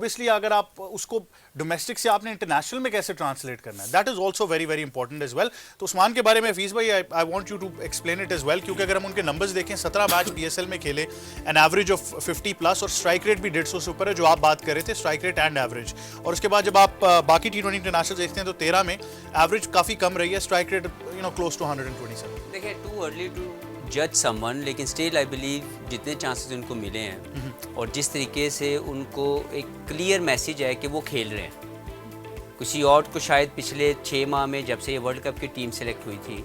Obviously अगर आप उसको डोमेस्टिक से आपने इंटरनेशनल में कैसे ट्रांसलेट करना है, that is also very very important as well. तो उस्मान के बारे में हफीज़ भाई I want you to explain it as well, क्योंकि अगर हम उनके नंबर्स देखें 17 मैच पीएसएल में खेले, एन एवरेज ऑफ 50 प्लस, और स्ट्राइक रेट भी 150 से ऊपर है, जो आप बात कर रहे थे, स्ट्राइक रेट एंड एवरेज। और उसके बाद जब आप बाकी T20 इंटरनेशनल देखते हैं तो 13 में एवरेज काफ़ी कम रही है, स्ट्राइक रेट क्लोज टू 127। देखिए, टू अर्ली टू जज समवन, लेकिन स्टिल आई बिलीव जितने चांसेस उनको मिले हैं और जिस तरीके से उनको एक क्लियर मैसेज है कि वो खेल रहे हैं। किसी और को शायद पिछले 6 माह में जब से ये वर्ल्ड कप की टीम सेलेक्ट हुई थी,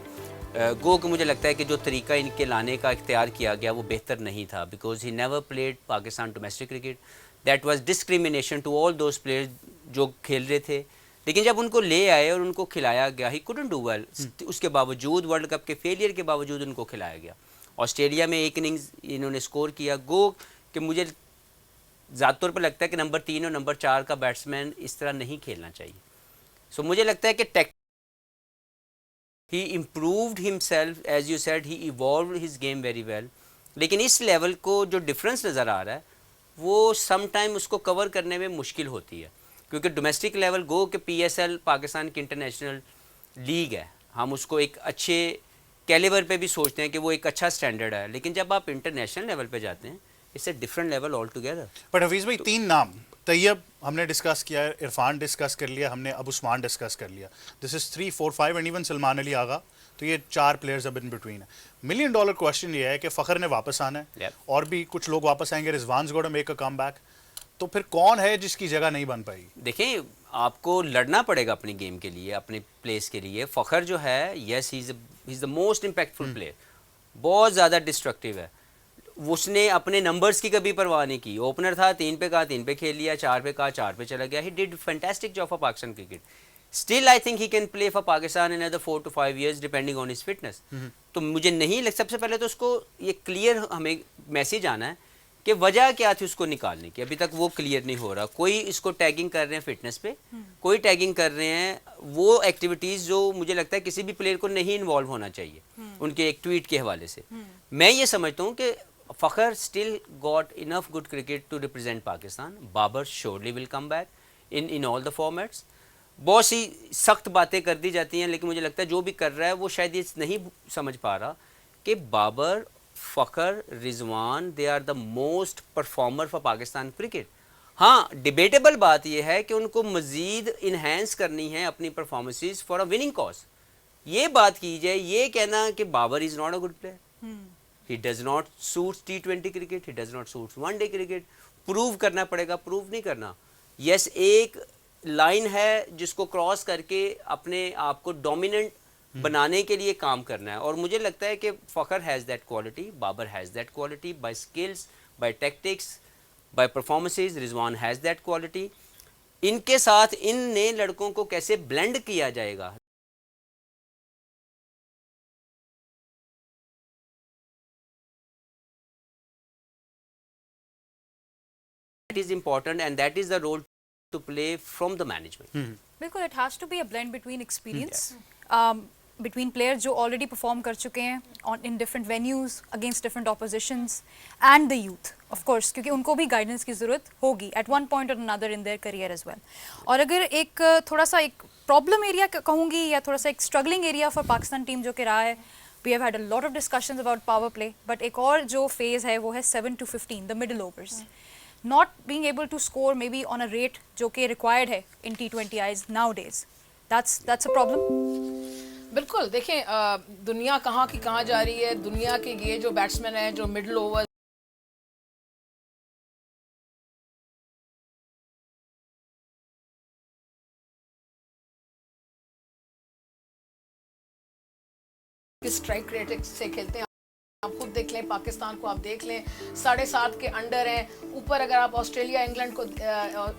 गो कि मुझे लगता है कि जो तरीका इनके लाने का इख्तियार किया गया वो बेहतर नहीं था, because he never played Pakistan domestic cricket. That was discrimination to all those players जो खेल रहे थे। लेकिन जब उनको ले आए और उनको खिलाया गया, ही कुडंट डू वेल, उसके बावजूद वर्ल्ड कप के फेलियर के बावजूद उनको खिलाया गया। ऑस्ट्रेलिया में एक इनिंग्स इन्होंने स्कोर किया। गो कि मुझे ज़्यादा तौर पर लगता है कि नंबर 3 और नंबर 4 का बैट्समैन इस तरह नहीं खेलना चाहिए। सो मुझे लगता है कि he improved himself, as you said, he evolve his game very well. लेकिन इस लेवल को जो डिफरेंस नज़र आ रहा है वो सम टाइम उसको कवर करने में मुश्किल होती है, क्योंकि डोमेस्टिक लेवल गो कि PSL पाकिस्तान की इंटरनेशनल लीग है, हम उसको एक अच्छे कैलिबर पे भी सोचते हैं कि वो एक अच्छा स्टैंडर्ड है, लेकिन जब आप इंटरनेशनल लेवल पे जाते हैं it's a different level all together. But Hafeez भाई, 3 नाम, तैयब हमने डिस्कस किया, इरफान डिस्कस कर लिया हमने, अब उस्मान डिस्कस कर लिया, this is 3, 4, 5 and even Salman Ali Agha, तो ये 4 प्लेयर्स अब इन बिटवीन है। $1 मिलियन क्वेश्चन ये है कि फ़खर ने वापस आना है, और भी कुछ लोग वापस आएंगे, Rizwan's got to make a comeback, तो फिर कौन है जिसकी जगह नहीं बन पाएगी? देखिए, आपको लड़ना पड़ेगा अपनी गेम के लिए, अपने प्लेस के लिए। फ़खर जो है, yes, he is the most impactful player, बहुत ज़्यादा डिस्ट्रक्टिव है। उसने अपने नंबर्स की कभी परवाह नहीं की। ओपनर था, 3 पे कहा 3 पे खेल लिया, 4 पे कहा 4 पे चला गया। He did fantastic job for Pakistan cricket. Still I think he can play for Pakistan in other 4 to 5 years depending on his fitness. तो मुझे नहीं लग, सबसे पहले तो उसको ये क्लियर हमें मैसेज आना है कि वजह क्या थी उसको निकालने की। अभी तक वो क्लियर नहीं हो रहा। कोई इसको टैगिंग कर रहे हैं फिटनेस पे, कोई टैगिंग कर रहे हैं वो एक्टिविटीज़ जो मुझे लगता है किसी भी प्लेयर को नहीं इन्वॉल्व होना चाहिए, उनके एक ट्वीट के हवाले से। मैं ये समझता हूँ कि Fakhar still got enough good cricket to represent Pakistan. Babar surely will come back in all the formats. बहुत सी सख्त बातें कर दी जाती हैं, लेकिन मुझे लगता है जो भी कर रहा है वो शायद ये नहीं समझ पा रहा कि Babar, Fakhar, Rizwan, they are the most performer for Pakistan cricket. हाँ, डिबेटेबल बात यह है कि उनको मज़ीद इन्हेंस करनी है अपनी performances for a winning cause. ये बात की जाए, ये कहना कि Babar is not a good player, he does not suits T20 cricket, he does not suits one day cricket, prove करना पड़ेगा, प्रूव नहीं करना। यस, एक लाइन है जिसको क्रॉस करके अपने आप को डोमिनेंट बनाने के लिए काम करना है, और मुझे लगता है कि Fakhar has that quality, Babar has that quality, by skills, by tactics, by performances. Rizwan has that quality. इनके साथ इन नए लड़कों को कैसे ब्लेंड किया जाएगा, that is important, and that is the role to play from the management. बिल्कुल, it has to be a blend between experience, between players जो ऑलरेडी परफॉर्म कर चुके हैं on in different venues against different oppositions, and the youth of course, क्योंकि उनको भी guidance की ज़रूरत होगी एट वन पॉइंट और another in their career as well. और अगर एक थोड़ा सा एक प्रॉब्लम एरिया कहूँगी, या थोड़ा सा एक struggling area for Pakistan team जो कि रहा है, we have had a lot of discussions about power play, but एक और जो फेज़ है वो है 7 to 15, the middle overs, not being able to score maybe on a rate जो कि required है in T20 eyes nowadays. That's a problem. बिल्कुल, देखें दुनिया कहाँ की कहाँ जा रही है। दुनिया के ये जो बैट्समैन हैं जो मिडल ओवर स्ट्राइक रेट से खेलते हैं, आप खुद देख लें, पाकिस्तान को आप देख लें, 7.5 के अंडर हैं। ऊपर अगर आप ऑस्ट्रेलिया, इंग्लैंड को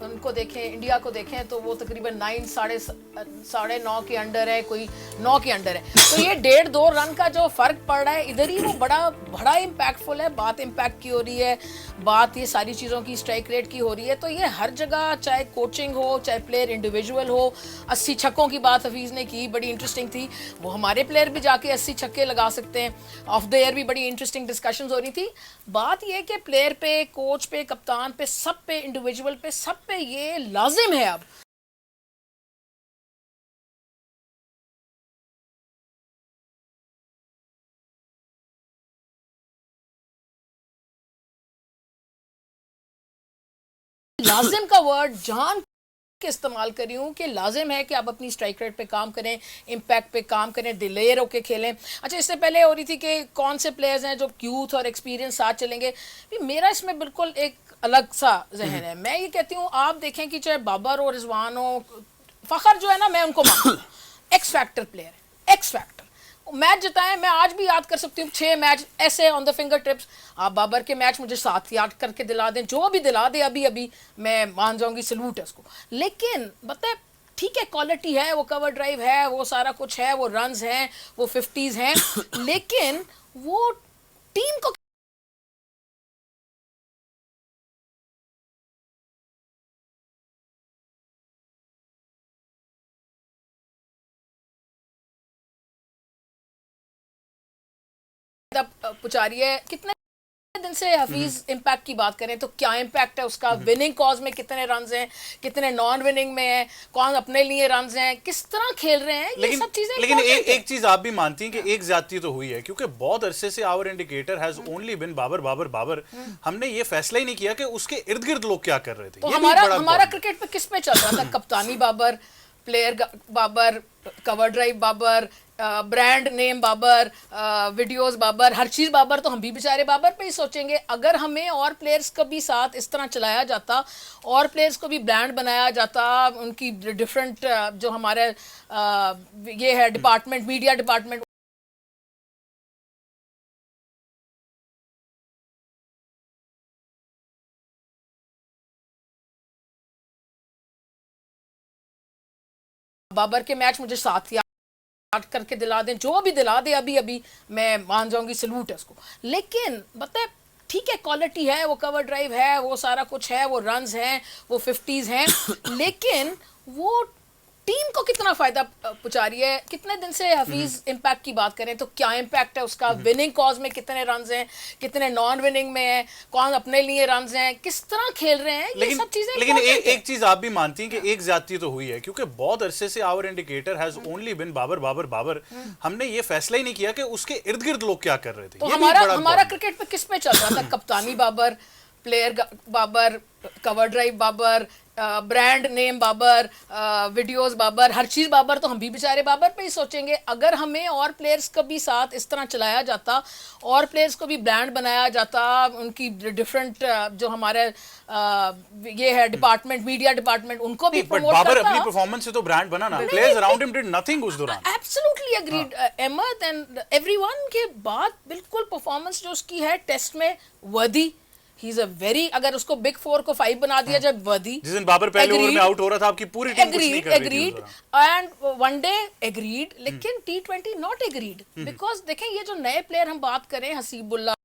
उनको देखें, इंडिया को देखें, तो वो तकरीबन 9 के अंडर है, कोई 9 के अंडर है। तो ये 1.5-2 रन का जो फ़र्क पड़ रहा है इधर ही, वो बड़ा इम्पैक्टफुल है। बात इम्पैक्ट की हो रही है। बात ये सारी चीज़ों की स्ट्राइक रेट की हो रही है, तो ये हर जगह, चाहे कोचिंग हो, चाहे प्लेयर इंडिविजुअल हो, 80 छक्कों की बात हफीज़ ने की, बड़ी इंटरेस्टिंग थी। वो हमारे प्लेयर भी जाके 80 छक्के लगा सकते हैं। ऑफ द ईयर भी बड़ी इंटरेस्टिंग डिस्कशंस हो रही थी। बात ये कि प्लेयर पे, कोच पे, कप्तान पे, सब पे, इंडिविजुअल पे, सब पे ये लाजिम है अब लाजिम का वर्ड जान के इस्तेमाल कर रही हूँ कि लाजिम है कि आप अपनी स्ट्राइक रेट पे काम करें, इम्पैक्ट पे काम करें, दिलेर होके खेलें। अच्छा, इससे पहले हो रही थी कि कौन से प्लेयर्स हैं जो यूथ और एक्सपीरियंस साथ चलेंगे। भी मेरा इसमें बिल्कुल एक अलग सा जहन है। मैं ये कहती हूँ, आप देखें कि चाहे बाबर हो, रिजवान हो, फ़खर जो है ना, मैं उनको मानती हूँ एक्स फैक्टर प्लेयर है, एक्स फैक्टर। मैच जिताए, मैं आज भी याद कर सकती हूँ 6 मैच ऐसे ऑन द फिंगर टिप्स। आप बाबर के मैच मुझे 7 याद करके दिला दें, जो भी दिला दे अभी अभी, मैं मान जाऊंगी, सलूट है उसको। लेकिन बताए, ठीक है, क्वालिटी है, वो कवर ड्राइव है, वो सारा कुछ है, वो रन्स हैं, वो 50s हैं, लेकिन वो टीम को पहुंचा रही है। कितने दिन से हफीज इम्पैक्ट की बात करें तो क्या इम्पैक्ट है उसका, विनिंग कॉज में कितने रन्स हैं, कितने नॉन विनिंग में हैं, कौन अपने लिए रन्स हैं, किस तरह खेल रहे हैं, ये सब चीजें। लेकिन एक चीज आप भी मानती हैं कि एक ज्यादती तो हुई है, क्योंकि बहुत अरसे से आवर इंडिकेटर हैज ओनली बिन बाबर बाबर बाबर। हमने ये फैसला ही नहीं किया कि उसके इर्द गिर्द लोग क्या कर रहे थे। तो ये भी बड़ा हमारा important क्रिकेट पे किस पे चल रहा था? कप्तानी Babar, player Babar, cover drive Babar, brand name Babar, videos Babar, हर चीज़ बाबर। तो हम भी बेचारे बाबर पे ही सोचेंगे। अगर हमें और प्लेयर्स को भी साथ इस तरह चलाया जाता, और प्लेयर्स को भी ब्रांड बनाया जाता, उनकी डिफरेंट जो हमारे ये है डिपार्टमेंट, मीडिया डिपार्टमेंट, बाबर के मैच मुझे 7 याद करके दिला दें, जो भी दिला दे अभी अभी, मैं मान जाऊंगी, सलूट है उसको। लेकिन बताए, ठीक है, क्वालिटी है, वो कवर ड्राइव है, वो सारा कुछ है, वो रन्स हैं, वो 50s हैं, लेकिन वो टीम को कितना फायदा पहुंचा रही है। कितने दिन से हफीज इम्पैक्ट की बात करें तो क्या इम्पैक्ट है उसका, विनिंग कॉज में कितने रन्स हैं, कितने नॉन विनिंग में हैं, कौन अपने लिए रन्स हैं, किस तरह खेल रहे हैं, ये सब चीजें। लेकिन एक चीज आप भी मानती हैं कि एक ज्यादती तो हुई है, क्योंकि बहुत अरसे से आवर इंडिकेटर हैज ओनली बिन बाबर बाबर बाबर। हमने ये फैसला ही नहीं किया कि उसके इर्द गिर्द लोग क्या कर रहे थे। तो ये भी बड़ा हमारा important क्रिकेट पे किस पे चल रहा था? कप्तानी Babar, player Babar, cover drive Babar, brand name Babar, videos Babar, हर चीज़ बाबर। तो हम भी बेचारे बाबर पे ही सोचेंगे। अगर हमें और प्लेयर्स को भी साथ इस तरह चलाया जाता, और प्लेयर्स को भी ब्रांड बनाया जाता, उनकी डिफरेंट जो हमारे ये है डिपार्टमेंट, मीडिया डिपार्टमेंट, उनको भी बट प्रमोट बाबर करता। अपनी परफॉर्मेंस से तो ब्रांड बना ना। Players around him did nothing उस दौरान। Absolutely agreed Ahmed and everyone के बाद बिल्कुल परफॉर्मेंस जो उसकी है टेस्ट में वर्दी। ही इज अ वेरी, अगर उसको बिग 4 को 5 बना दिया जब वर्दी। जिस दिन बाबर पहले ओवर में आउट हो रहा था, आपकी पूरी टीम कुछ नहीं कर रही थी एग्रीड उस दौरान। एंड वनडे एग्रीड, लेकिन T20 नॉट एग्रीड। बिकॉज देखें, ये जो नए प्लेयर हम बात करें, हसीबुल्ला